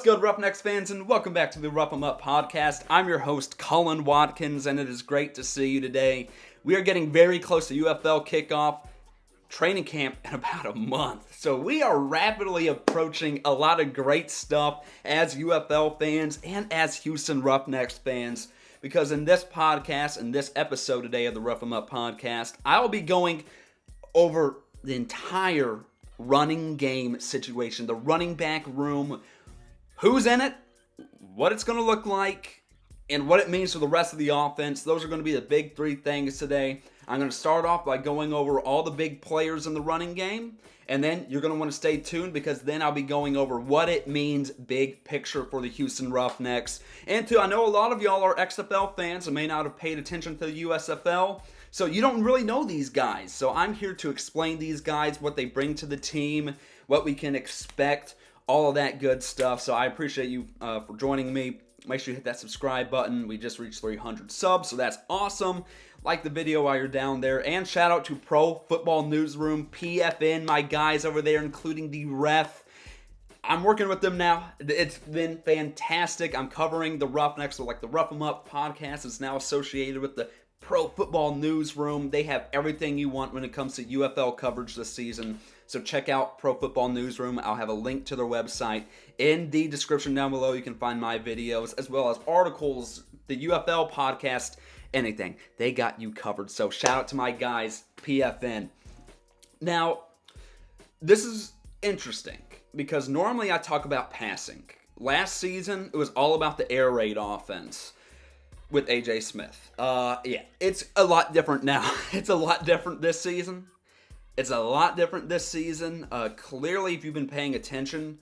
good, Roughnecks fans, and welcome back to the Rough 'em Up podcast. I'm your host, Colin Watkins, and it is great to see you today. We are getting very close to UFL kickoff, training camp in about a month. So we are rapidly approaching a lot of great stuff as UFL fans and as Houston Roughnecks fans. Because in this podcast, in this episode today of the Rough 'em Up podcast, I'll be going over the entire running game situation, the running back room, who's in it, what it's going to look like, and what it means for the rest of the offense. Those are going to be the big three things today. I'm going to start off by going over all the big players in the running game, and then you're going to want to stay tuned because then I'll be going over what it means big picture for the Houston Roughnecks. And I know a lot of y'all are XFL fans and may not have paid attention to the USFL, so you don't really know these guys. So I'm here to explain these guys, what they bring to the team, what we can expect, all of that good stuff. So I appreciate you for joining me. Make sure you hit that subscribe button. We just reached 300 subs, so that's awesome. Like the video while you're down there. And shout out to Pro Football Newsroom, PFN, my guys over there, including the ref. I'm working with them now. It's been fantastic. I'm covering the Roughnecks, so like the Rough 'em Up podcast is now associated with the Pro Football Newsroom. They have everything you want when it comes to UFL coverage this season. So check out Pro Football Newsroom. I'll have a link to their website in the description down below. You can find my videos as well as articles, the UFL podcast, anything. They got you covered. So shout out to my guys, PFN. Now, this is interesting because normally I talk about passing. Last season, it was all about the air raid offense with AJ Smith. It's a lot different now. It's a lot different this season. Clearly, if you've been paying attention,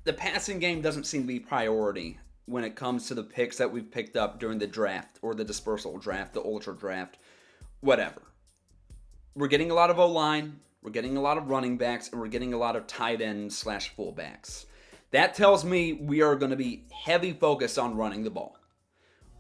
the passing game doesn't seem to be priority when it comes to the picks that we've picked up during the draft or the dispersal draft, the ultra draft, whatever. We're getting a lot of O-line, we're getting a lot of running backs, and we're getting a lot of tight ends / fullbacks. That tells me we are going to be heavy focused on running the ball.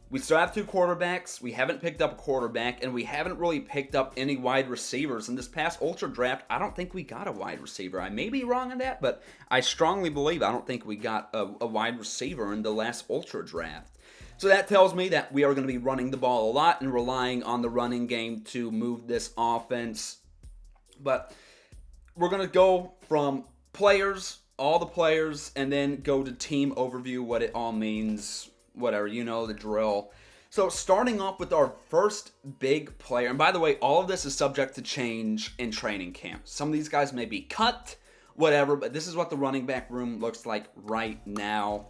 We still have 2 quarterbacks. We haven't picked up a quarterback, and we haven't really picked up any wide receivers. In this past Ultra Draft, I don't think we got a wide receiver. I may be wrong on that, but I strongly believe I don't think we got a wide receiver in the last Ultra Draft. So that tells me that we are going to be running the ball a lot and relying on the running game to move this offense. But we're going to go from players, all the players, and then go to team overview, what it all means, whatever, you know the drill. So starting off with our first big player, and by the way, all of this is subject to change in training camp. Some of these guys may be cut, whatever, but this is what the running back room looks like right now.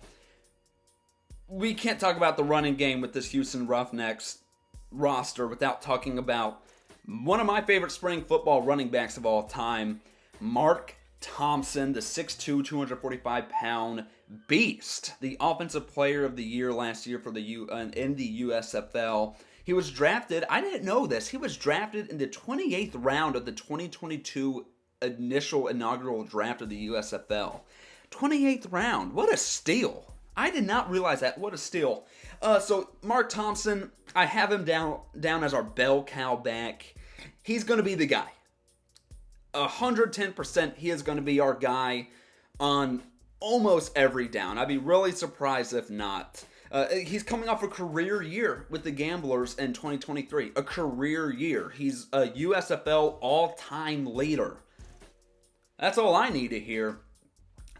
We can't talk about the running game with this Houston Roughnecks roster without talking about one of my favorite spring football running backs of all time, Mark Thompson, the 6'2", 245-pound beast, the offensive player of the year last year for in the USFL. He was drafted, I didn't know this, he was drafted in the 28th round of the 2022 inaugural draft of the USFL. 28th round, what a steal. I did not realize that, what a steal. So Mark Thompson, I have him down as our bell cow back. He's going to be the guy. 110% he is going to be our guy on almost every down. I'd be really surprised if not. He's coming off a career year with the Gamblers in 2023. A career year. He's a USFL all-time leader. That's all I need to hear.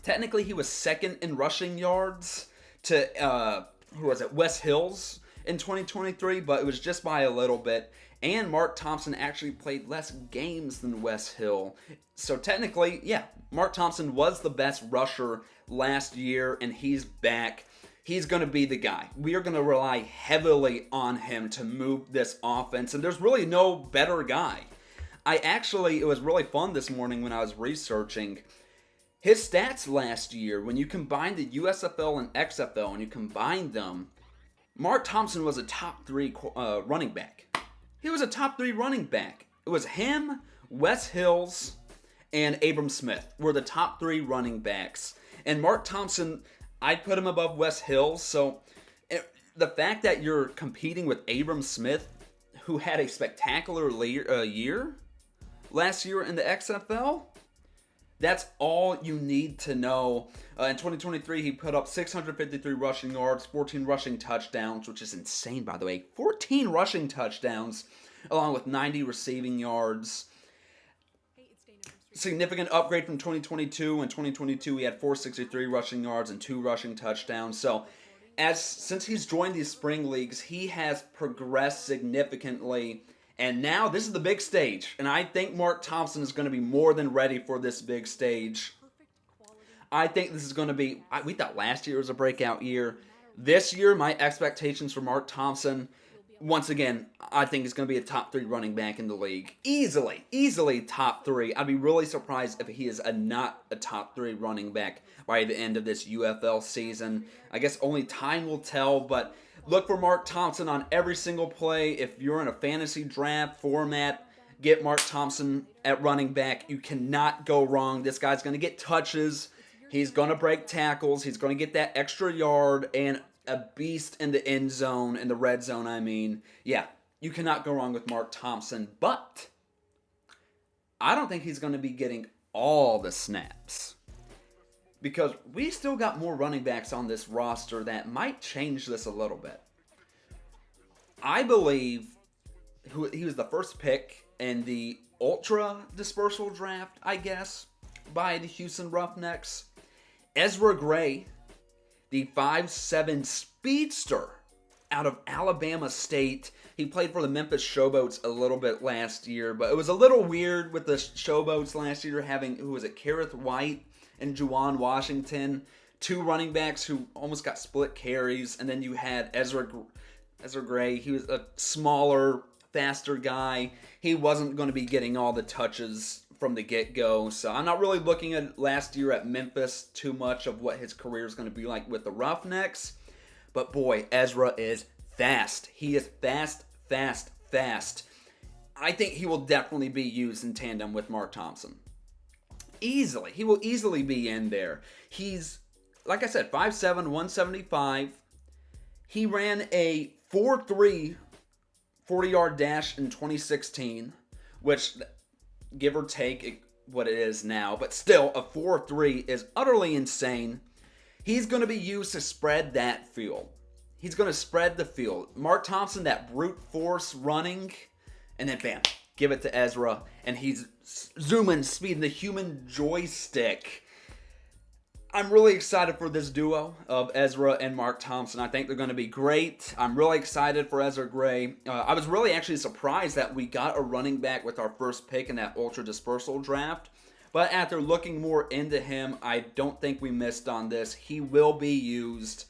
Technically, he was second in rushing yards to, West Hills in 2023, but it was just by a little bit. And Mark Thompson actually played less games than West Hill. So technically, yeah, Mark Thompson was the best rusher last year, and he's back. He's going to be the guy. We are going to rely heavily on him to move this offense, and there's really no better guy. It was really fun this morning when I was researching his stats last year. When you combine the USFL and XFL, and you combine them, Mark Thompson was a top 3 running back. He was a top 3 running back. It was him, Wes Hills, and Abram Smith were the top 3 running backs. And Mark Thompson, I'd put him above Wes Hills. So the fact that you're competing with Abram Smith, who had a spectacular year last year in the XFL, That's all you need to know. In 2023, he put up 653 rushing yards, 14 rushing touchdowns, which is insane, by the way. 14 rushing touchdowns, along with 90 receiving yards. Significant upgrade from 2022. In 2022, he had 463 rushing yards and 2 rushing touchdowns. So, since he's joined these spring leagues, he has progressed significantly. And now this is the big stage. And I think Mark Thompson is going to be more than ready for this big stage. I think this is going to be, we thought last year was a breakout year. This year, my expectations for Mark Thompson, once again, I think he's going to be a top 3 running back in the league. Easily top 3. I'd be really surprised if he is not a top 3 running back by the end of this UFL season. I guess only time will tell, but look for Mark Thompson on every single play. If you're in a fantasy draft format, get Mark Thompson at running back. You cannot go wrong. This guy's going to get touches. He's going to break tackles. He's going to get that extra yard and a beast in the end zone, in the red zone, I mean. Yeah, you cannot go wrong with Mark Thompson, but I don't think he's going to be getting all the snaps, because we still got more running backs on this roster that might change this a little bit. I believe he was the first pick in the ultra dispersal draft, I guess, by the Houston Roughnecks. Ezra Gray, the 5'7" speedster out of Alabama State. He played for the Memphis Showboats a little bit last year, but it was a little weird with the Showboats last year having, Kareth White and Juwan Washington, 2 running backs who almost got split carries, and then you had Ezra Gray. He was a smaller, faster guy. He wasn't going to be getting all the touches from the get-go, so I'm not really looking at last year at Memphis too much of what his career is going to be like with the Roughnecks. But boy, Ezra is fast. He is fast. I think he will definitely be used in tandem with Mark Thompson. Easily. He will easily be in there. He's, like I said, 5'7", 175. He ran a 4.3 40-yard dash in 2016, which, give or take what it is now, but still, a 4.3 is utterly insane. He's going to be used to spread that field. He's going to spread the field. Mark Thompson, that brute force running, and then bam, give it to Ezra, and he's zooming, speeding the human joystick. I'm really excited for this duo of Ezra and Mark Thompson. I think they're going to be great. I'm really excited for Ezra Gray. I was really actually surprised that we got a running back with our first pick in that ultra dispersal draft. But after looking more into him, I don't think we missed on this. He will be used.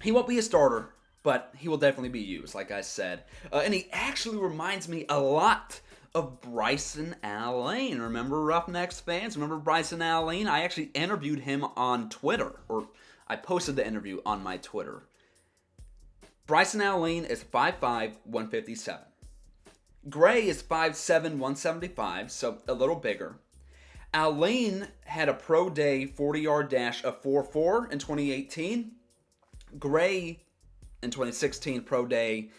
He won't be a starter, but he will definitely be used, like I said. And he actually reminds me a lot of Bryson Allen. Remember, Roughnecks fans? Remember Bryson Allen? I actually interviewed him on Twitter, or I posted the interview on my Twitter. Bryson Allen is 5'5", 157. Gray is 5'7", 175, so a little bigger. Allen had a pro day 40-yard dash of 4.4 in 2018. Gray in 2016 pro day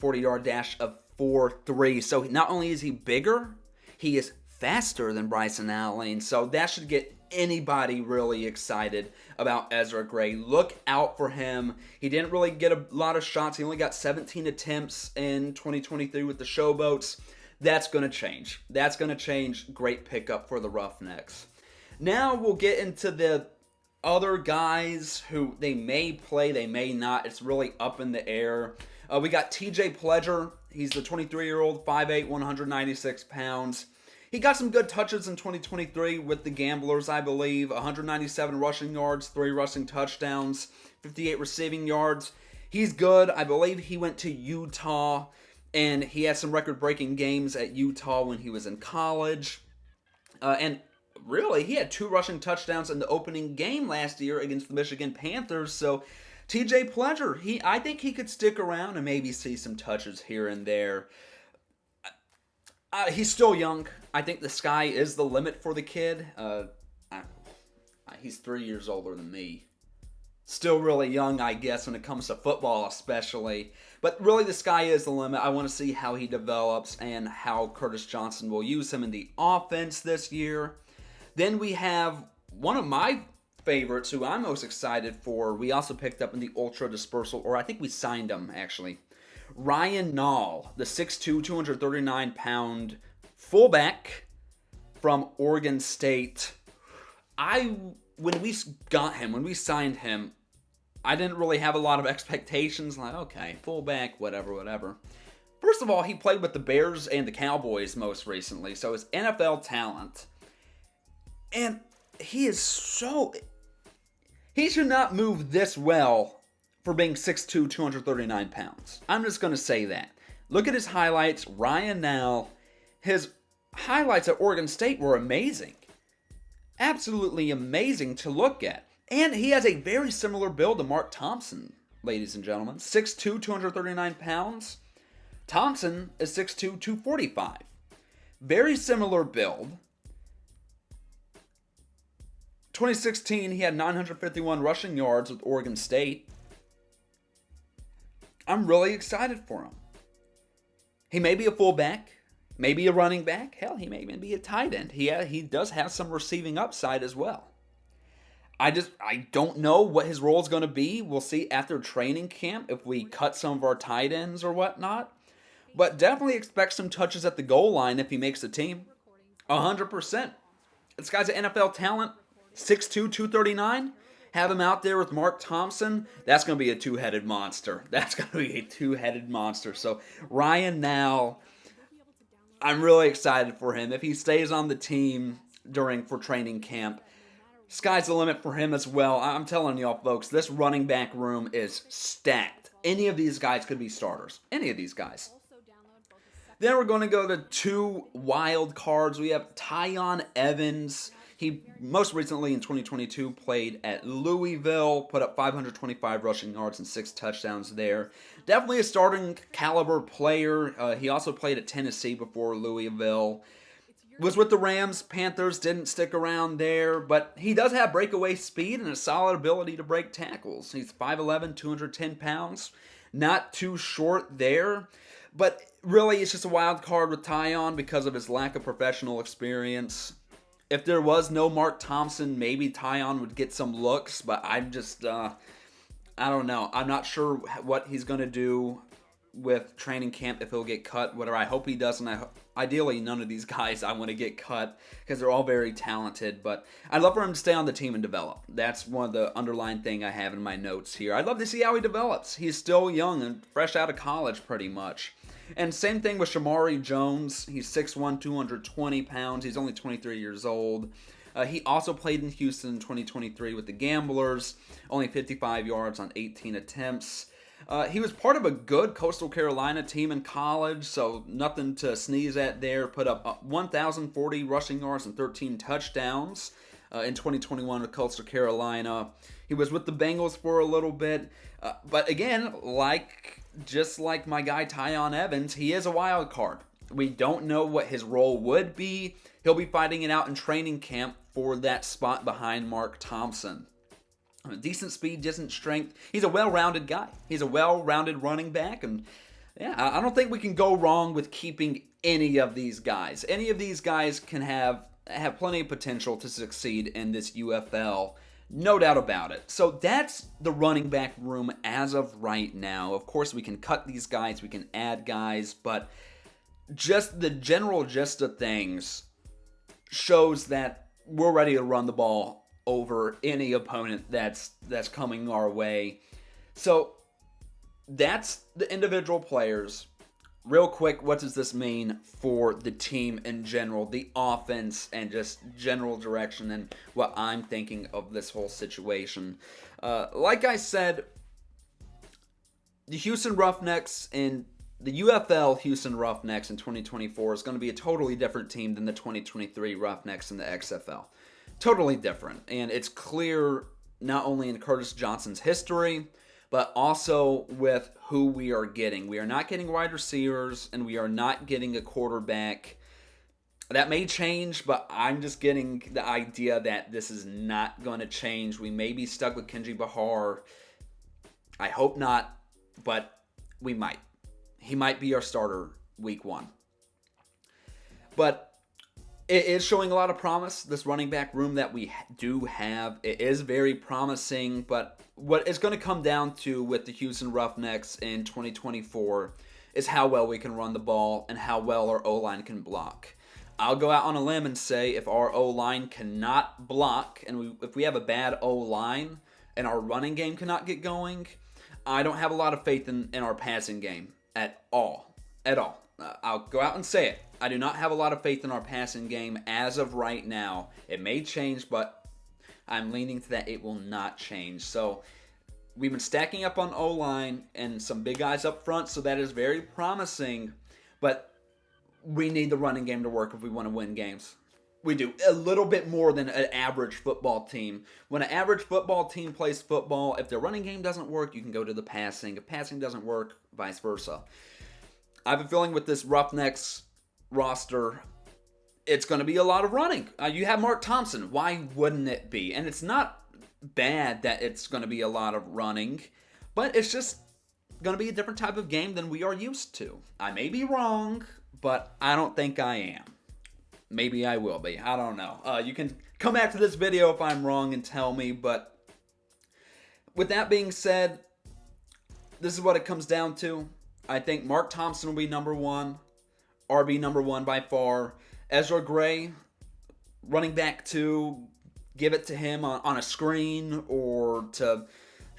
40-yard dash of 4.3. So not only is he bigger, he is faster than Bryson Allen. So that should get anybody really excited about Ezra Gray. Look out for him. He didn't really get a lot of shots. He only got 17 attempts in 2023 with the Showboats. That's going to change. That's going to change. Great pickup for the Roughnecks. Now we'll get into the other guys who they may play, they may not. It's really up in the air. We got TJ Pledger. He's the 23-year-old, 5'8", 196 pounds. He got some good touches in 2023 with the Gamblers, I believe. 197 rushing yards, 3 rushing touchdowns, 58 receiving yards. He's good. I believe he went to Utah, and he had some record-breaking games at Utah when he was in college. And really, he had 2 rushing touchdowns in the opening game last year against the Michigan Panthers. So TJ Pledger, I think he could stick around and maybe see some touches here and there. He's still young. I think the sky is the limit for the kid. He's 3 years older than me. Still really young, I guess, when it comes to football especially. But really, the sky is the limit. I want to see how he develops and how Curtis Johnson will use him in the offense this year. Then we have one of my favorites who I'm most excited for. We also picked up in the Ultra Dispersal, or I think we signed him actually. Ryan Nall, the 6'2", 239-pound fullback from Oregon State. When we signed him, I didn't really have a lot of expectations. Like, okay, fullback, whatever. First of all, he played with the Bears and the Cowboys most recently, so it's NFL talent. And he should not move this well for being 6'2", 239 pounds. I'm just going to say that. Look at his highlights. Ryan Nall, his highlights at Oregon State were amazing. Absolutely amazing to look at. And he has a very similar build to Mark Thompson, ladies and gentlemen. 6'2", 239 pounds. Thompson is 6'2", 245. Very similar build. 2016, he had 951 rushing yards with Oregon State. I'm really excited for him. He may be a fullback, maybe a running back. Hell, he may even be a tight end. He does have some receiving upside as well. I don't know what his role is going to be. We'll see after training camp if we cut some of our tight ends or whatnot. But definitely expect some touches at the goal line if he makes the team. 100%. This guy's an NFL talent. 6'2", 239. Have him out there with Mark Thompson. That's going to be a two-headed monster. So Ryan Nall, I'm really excited for him. If he stays on the team for training camp, sky's the limit for him as well. I'm telling y'all, folks, this running back room is stacked. Any of these guys could be starters. Any of these guys. Then we're going to go to two wild cards. We have Tyon Evans. He most recently in 2022 played at Louisville, put up 525 rushing yards and 6 touchdowns there. Definitely a starting caliber player. He also played at Tennessee before Louisville. Was with the Rams. Panthers didn't stick around there, but he does have breakaway speed and a solid ability to break tackles. He's 5'11", 210 pounds. Not too short there, but really it's just a wild card with Tyon because of his lack of professional experience. If there was no Mark Thompson, maybe Tyon would get some looks, but I'm just, I don't know. I'm not sure what he's going to do with training camp, if he'll get cut, whatever. I hope he doesn't. Ideally, none of these guys I want to get cut because they're all very talented, but I'd love for him to stay on the team and develop. That's one of the underlying thing I have in my notes here. I'd love to see how he develops. He's still young and fresh out of college pretty much. And same thing with Shamari Jones. He's 6'1", 220 pounds. He's only 23 years old. He also played in Houston in 2023 with the Gamblers. Only 55 yards on 18 attempts. He was part of a good Coastal Carolina team in college, so nothing to sneeze at there. Put up 1,040 rushing yards and 13 touchdowns in 2021 with Coastal Carolina. He was with the Bengals for a little bit. But again, just like my guy Tyon Evans, he is a wild card. We don't know what his role would be. He'll be fighting it out in training camp for that spot behind Mark Thompson. Decent speed, decent strength. He's a well-rounded guy. He's a well-rounded running back. And yeah, I don't think we can go wrong with keeping any of these guys. Any of these guys can have plenty of potential to succeed in this UFL. No doubt about it. So that's the running back room as of right now. Of course, we can cut these guys, we can add guys, but just the general gist of things shows that we're ready to run the ball over any opponent that's coming our way. So that's the individual players. Real quick, what does this mean for the team in general, the offense, and just general direction and what I'm thinking of this whole situation? Like I said, the Houston Roughnecks and the UFL Houston Roughnecks in 2024 is going to be a totally different team than the 2023 Roughnecks in the XFL. Totally different. And it's clear not only in Curtis Johnson's history, but also with who we are getting. We are not getting wide receivers, and we are not getting a quarterback. That may change, but I'm just getting the idea that this is not going to change. We may be stuck with Kenji Bahar. I hope not, but we might. He might be our starter week 1. But It is showing a lot of promise. This running back room that we do have, it is very promising. But what it's going to come down to with the Houston Roughnecks in 2024 is how well we can run the ball and how well our O-line can block. I'll go out on a limb and say if our O-line cannot block, and if we have a bad O-line and our running game cannot get going, I don't have a lot of faith in our passing game at all. I'll go out and say it. I do not have a lot of faith in our passing game as of right now. It may change, but I'm leaning to that it will not change. So we've been stacking up on O-line and some big guys up front, so that is very promising. But we need the running game to work if we want to win games. We do a little bit more than an average football team. When an average football team plays football, if their running game doesn't work, you can go to the passing. If passing doesn't work, vice versa. I have a feeling with this Roughnecks roster, it's going to be a lot of running. You have Mark Thompson. Why wouldn't it be? And it's not bad that it's going to be a lot of running, but it's just going to be a different type of game than we are used to. I may be wrong, but I don't think I am. Maybe I will be. I don't know. You can come back to this video if I'm wrong and tell me, but with that being said, this is what it comes down to. I think Mark Thompson will be number one. RB number one by far. Ezra Gray, running back two, give it to him on a screen or to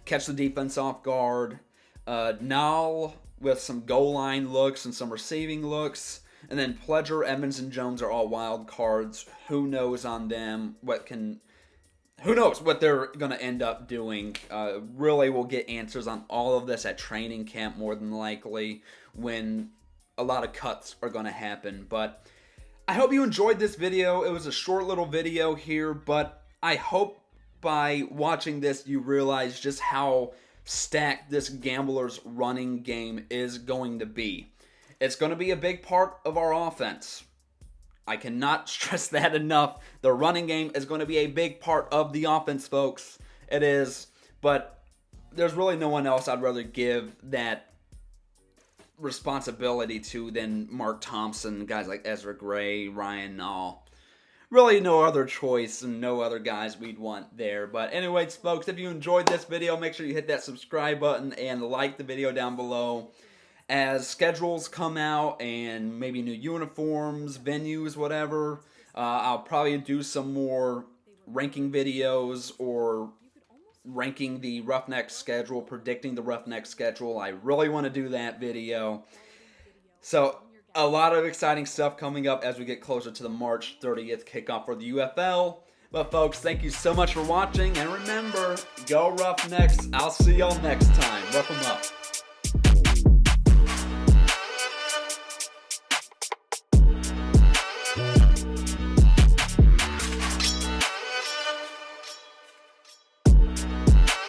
catch the defense off guard. Nall with some goal line looks and some receiving looks. And then Pledger, Evans, and Jones are all wild cards. Who knows on them? Who knows what they're going to end up doing? Really, we'll get answers on all of this at training camp more than likely when a lot of cuts are going to happen. But I hope you enjoyed this video. It was a short little video here, but I hope by watching this you realize just how stacked this Gamblers running game is going to be. It's going to be a big part of our offense. I cannot stress that enough. The running game is going to be a big part of the offense, folks. It is. But there's really no one else I'd rather give that responsibility to than Mark Thompson, guys like Ezra Gray, Ryan Nall. Really no other choice and no other guys we'd want there. But anyways, folks, if you enjoyed this video, make sure you hit that subscribe button and like the video down below. As schedules come out and maybe new uniforms, venues, whatever, I'll probably do some more ranking videos or ranking the Roughnecks schedule, predicting the Roughnecks schedule. I really want to do that video. So a lot of exciting stuff coming up as we get closer to the March 30th kickoff for the UFL. But folks, thank you so much for watching. And remember, go Roughnecks. I'll see y'all next time. Rough 'em up.